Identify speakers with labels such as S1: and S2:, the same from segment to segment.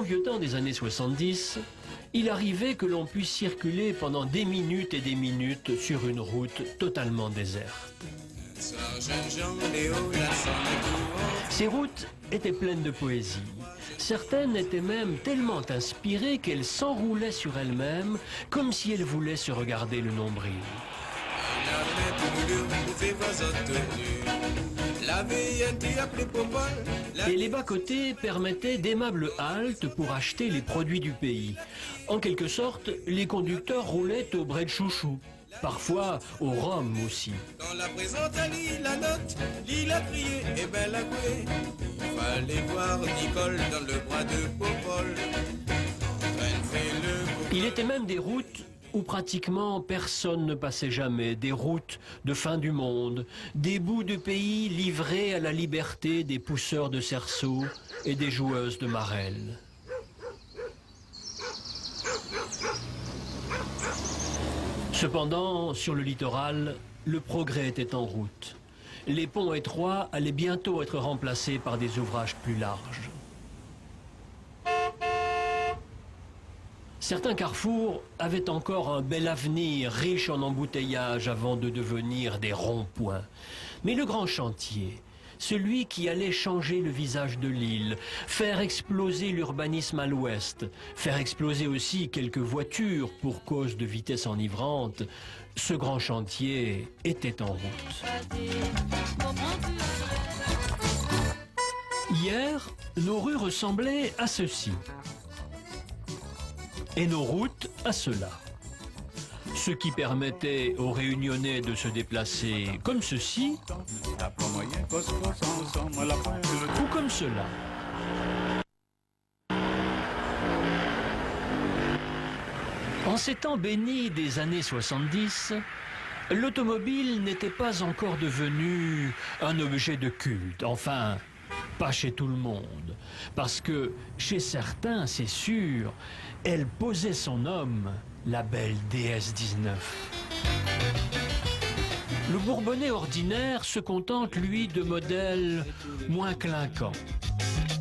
S1: vieux temps des années 70, il arrivait que l'on puisse circuler pendant des minutes et des minutes sur une route totalement déserte. Ces routes étaient pleines de poésie. Certaines étaient même tellement inspirées qu'elles s'enroulaient sur elles-mêmes comme si elles voulaient se regarder le nombril. Et les bas-côtés permettaient d'aimables haltes pour acheter les produits du pays. En quelque sorte, les conducteurs roulaient au bret de chouchou, parfois au rhum aussi.
S2: Dans la présente la note, l'île a crié et belle a coué. Fallait voir Nicole dans le bras de Popol.
S1: Il était même des routes où pratiquement personne ne passait jamais, des routes de fin du monde, des bouts de pays livrés à la liberté des pousseurs de cerceaux et des joueuses de marelles. Cependant, sur le littoral, le progrès était en route. Les ponts étroits allaient bientôt être remplacés par des ouvrages plus larges. Certains carrefours avaient encore un bel avenir, riche en embouteillages avant de devenir des ronds-points. Mais le grand chantier, celui qui allait changer le visage de l'île, faire exploser l'urbanisme à l'ouest, faire exploser aussi quelques voitures pour cause de vitesse enivrante, ce grand chantier était en route. Hier, nos rues ressemblaient à ceci. Et nos routes à cela. Ce qui permettait aux Réunionnais de se déplacer comme ceci ou comme cela. En ces temps bénis des années 70, l'automobile n'était pas encore devenue un objet de culte. Enfin, pas chez tout le monde. Parce que chez certains, c'est sûr, elle posait son homme, la belle DS-19. Le Bourbonnais ordinaire se contente, lui, de modèles moins clinquants.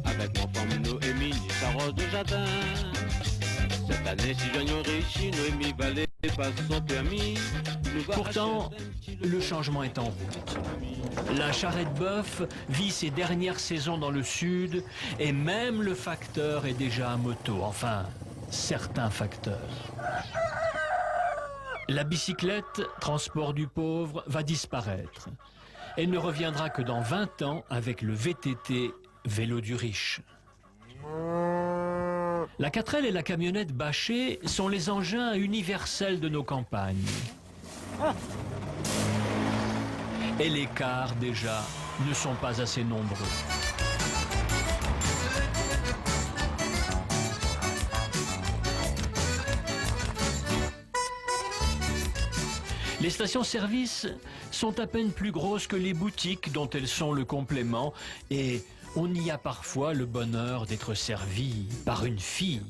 S3: Avec mon femme Noémie, Sarah de jardin. Cette année, si j'agnon riche, Noémie balai passe son permis.
S1: Pourtant, le changement est en route. La Charrette-Bœuf vit ses dernières saisons dans le sud et même le facteur est déjà à moto, enfin, certains facteurs. La bicyclette, transport du pauvre, va disparaître. Elle ne reviendra que dans 20 ans avec le VTT, vélo du riche. La 4L et la camionnette bâchée sont les engins universels de nos campagnes. Et les cars, déjà, ne sont pas assez nombreux. Les stations-service sont à peine plus grosses que les boutiques dont elles sont le complément et on y a parfois le bonheur d'être servi par une fille.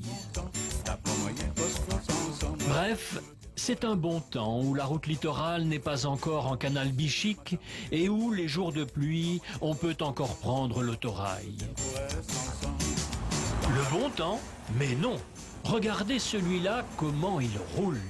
S1: Bref, c'est un bon temps où la route littorale n'est pas encore en canal bichique et où les jours de pluie, on peut encore prendre l'autorail. Le bon temps? Mais non! Regardez celui-là, comment il roule!